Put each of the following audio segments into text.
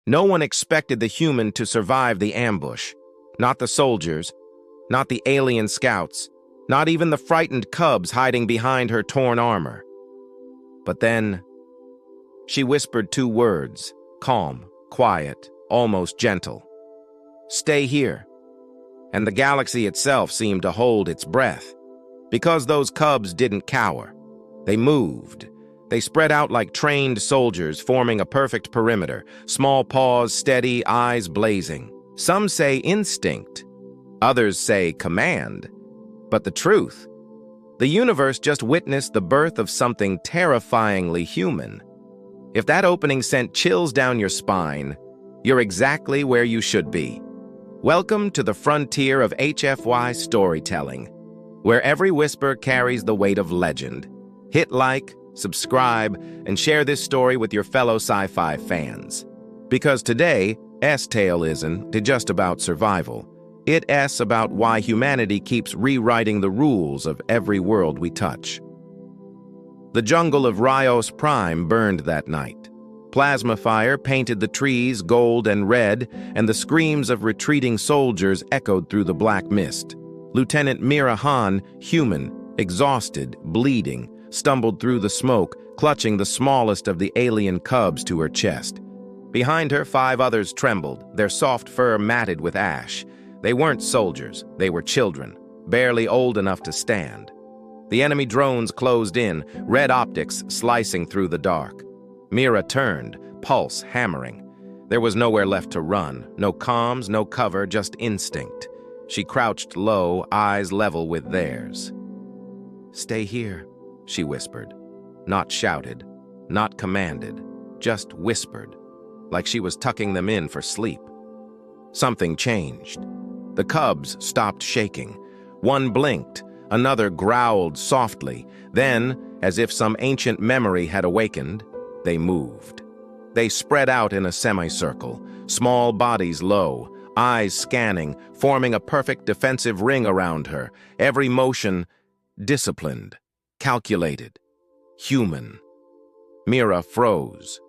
No one expected the human to survive the ambush. Not the soldiers, not the alien scouts, not even the frightened cubs hiding behind her torn armor. But then, she whispered two words, calm, quiet, almost gentle. "Stay here." And the galaxy itself seemed to hold its breath. Because those cubs didn't cower. They moved. They spread out like trained soldiers, forming a perfect perimeter, small paws steady, eyes blazing. Some say instinct. Others say command. But the truth, the universe just witnessed the birth of something terrifyingly human. If that opening sent chills down your spine, you're exactly where you should be. Welcome to the frontier of HFY storytelling, where every whisper carries the weight of legend. Hit like, subscribe, and share this story with your fellow sci-fi fans. Because today, S-Tale isn't just about survival. It's about why humanity keeps rewriting the rules of every world we touch. The jungle of Rhyoss Prime burned that night. Plasma fire painted the trees gold and red, and the screams of retreating soldiers echoed through the black mist. Lieutenant Mira Han, human, exhausted, bleeding, stumbled through the smoke, clutching the smallest of the alien cubs to her chest. Behind her, 5 others trembled, their soft fur matted with ash. They weren't soldiers, they were children, barely old enough to stand. The enemy drones closed in, red optics slicing through the dark. Mira turned, pulse hammering. There was nowhere left to run, no comms, no cover, just instinct. She crouched low, eyes level with theirs. "Stay here," she whispered. Not shouted, not commanded, just whispered, like she was tucking them in for sleep. Something changed. The cubs stopped shaking. One blinked, another growled softly. Then, as if some ancient memory had awakened, they moved. They spread out in a semicircle, small bodies low, eyes scanning, forming a perfect defensive ring around her, every motion disciplined, calculated, human. Mira froze.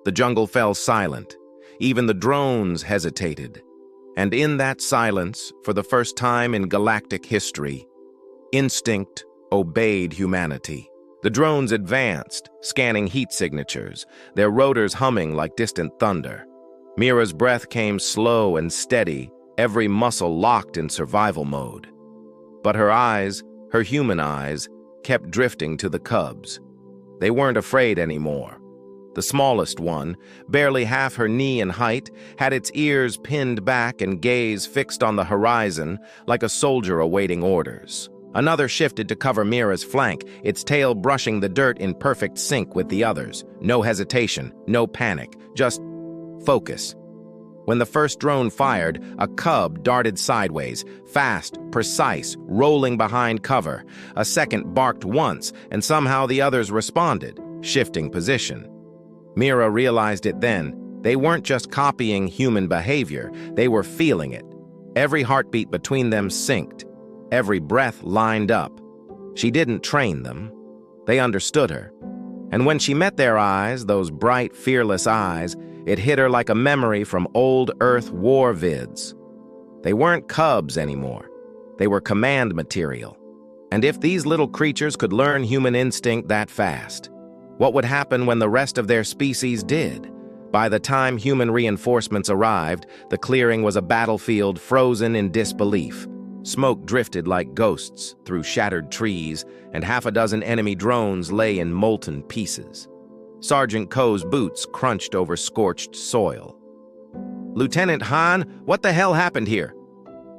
The jungle fell silent. Even the drones hesitated. And in that silence, for the first time in galactic history, instinct obeyed humanity. The drones advanced, scanning heat signatures, their rotors humming like distant thunder. Mira's breath came slow and steady, every muscle locked in survival mode. But her eyes, her human eyes, kept drifting to the cubs. They weren't afraid anymore. The smallest one, barely half her knee in height, had its ears pinned back and gaze fixed on the horizon like a soldier awaiting orders. Another shifted to cover Mira's flank, its tail brushing the dirt in perfect sync with the others. No hesitation, no panic, just focus. When the first drone fired, a cub darted sideways, fast, precise, rolling behind cover. A second barked once, and somehow the others responded, shifting position. Mira realized it then. They weren't just copying human behavior, they were feeling it. Every heartbeat between them synced. Every breath lined up. She didn't train them. They understood her. And when she met their eyes, those bright, fearless eyes, it hit her like a memory from old Earth war vids. They weren't cubs anymore. They were command material. And if these little creatures could learn human instinct that fast, what would happen when the rest of their species did? By the time human reinforcements arrived, the clearing was a battlefield frozen in disbelief. Smoke drifted like ghosts through shattered trees, and 6 enemy drones lay in molten pieces. Sergeant Ko's boots crunched over scorched soil. "Lieutenant Han, what the hell happened here?"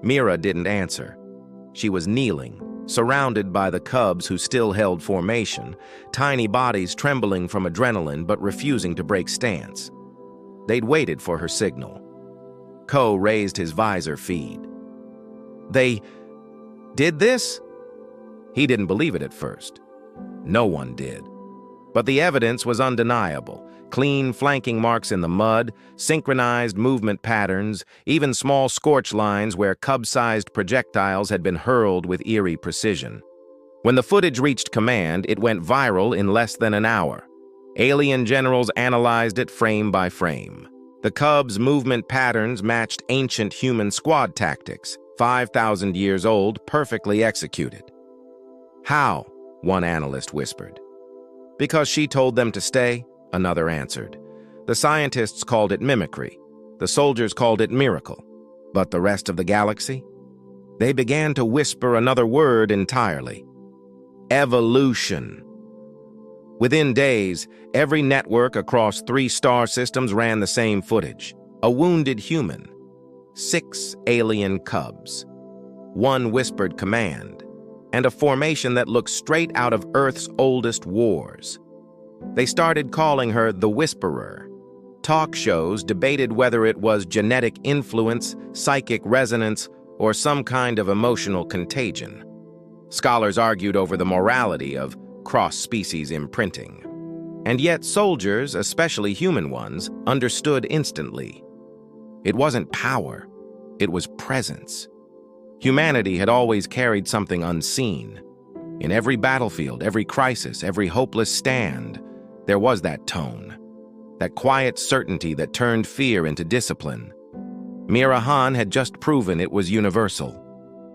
Mira didn't answer. She was kneeling, surrounded by the cubs who still held formation, tiny bodies trembling from adrenaline but refusing to break stance. They'd waited for her signal. Ko raised his visor feed. "They did this?" He didn't believe it at first. No one did. But the evidence was undeniable. Clean flanking marks in the mud, synchronized movement patterns, even small scorch lines where cub-sized projectiles had been hurled with eerie precision. When the footage reached command, it went viral in less than an hour. Alien generals analyzed it frame by frame. The Cubs' movement patterns matched ancient human squad tactics, 5,000 years old, perfectly executed. "How?" one analyst whispered. "Because she told them to stay," another answered. The scientists called it mimicry. The soldiers called it miracle. But the rest of the galaxy? They began to whisper another word entirely: evolution. Within days, every network across 3 star systems ran the same footage: a wounded human, 6 alien cubs, 1 whispered command, and a formation that looked straight out of Earth's oldest wars. They started calling her the Whisperer. Talk shows debated whether it was genetic influence, psychic resonance, or some kind of emotional contagion. Scholars argued over the morality of cross-species imprinting. And yet soldiers, especially human ones, understood instantly. It wasn't power, it was presence. Humanity had always carried something unseen. In every battlefield, every crisis, every hopeless stand, there was that tone, that quiet certainty that turned fear into discipline. Mira Han had just proven it was universal.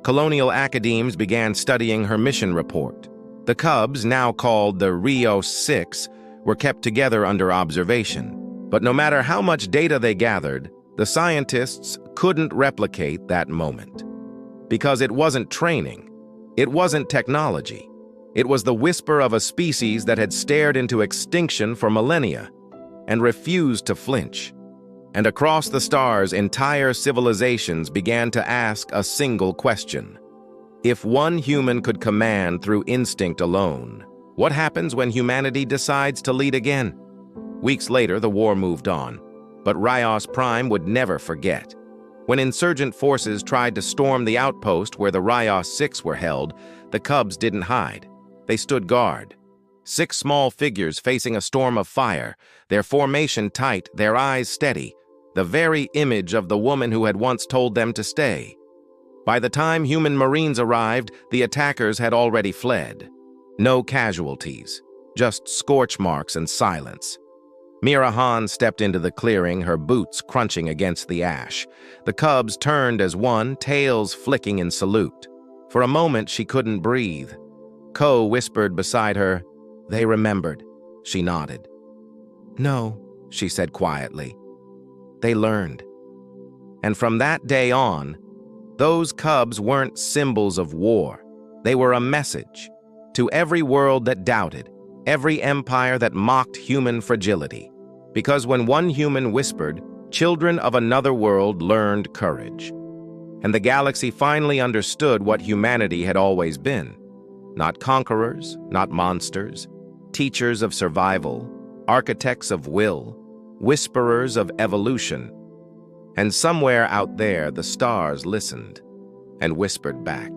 Colonial academes began studying her mission report. The Cubs, now called the Rhyoss 6, were kept together under observation. But no matter how much data they gathered, the scientists couldn't replicate that moment. Because it wasn't training, it wasn't technology. It was the whisper of a species that had stared into extinction for millennia and refused to flinch. And across the stars, entire civilizations began to ask a single question: if one human could command through instinct alone, what happens when humanity decides to lead again? Weeks later, the war moved on, but Rhyoss Prime would never forget. When insurgent forces tried to storm the outpost where the Rhyoss 6 were held, the Cubs didn't hide. They stood guard. 6 small figures facing a storm of fire, their formation tight, their eyes steady, the very image of the woman who had once told them to stay. By the time human Marines arrived, the attackers had already fled. No casualties, just scorch marks and silence. Mira Han stepped into the clearing, her boots crunching against the ash. The Cubs turned as one, tails flicking in salute. For a moment, she couldn't breathe. Ko whispered beside her, "They remembered." She nodded. "No," she said quietly. "They learned." And from that day on, those Cubs weren't symbols of war. They were a message to every world that doubted, every empire that mocked human fragility. Because when one human whispered, children of another world learned courage. And the galaxy finally understood what humanity had always been. Not conquerors, not monsters, teachers of survival, architects of will, whisperers of evolution. And somewhere out there, the stars listened and whispered back.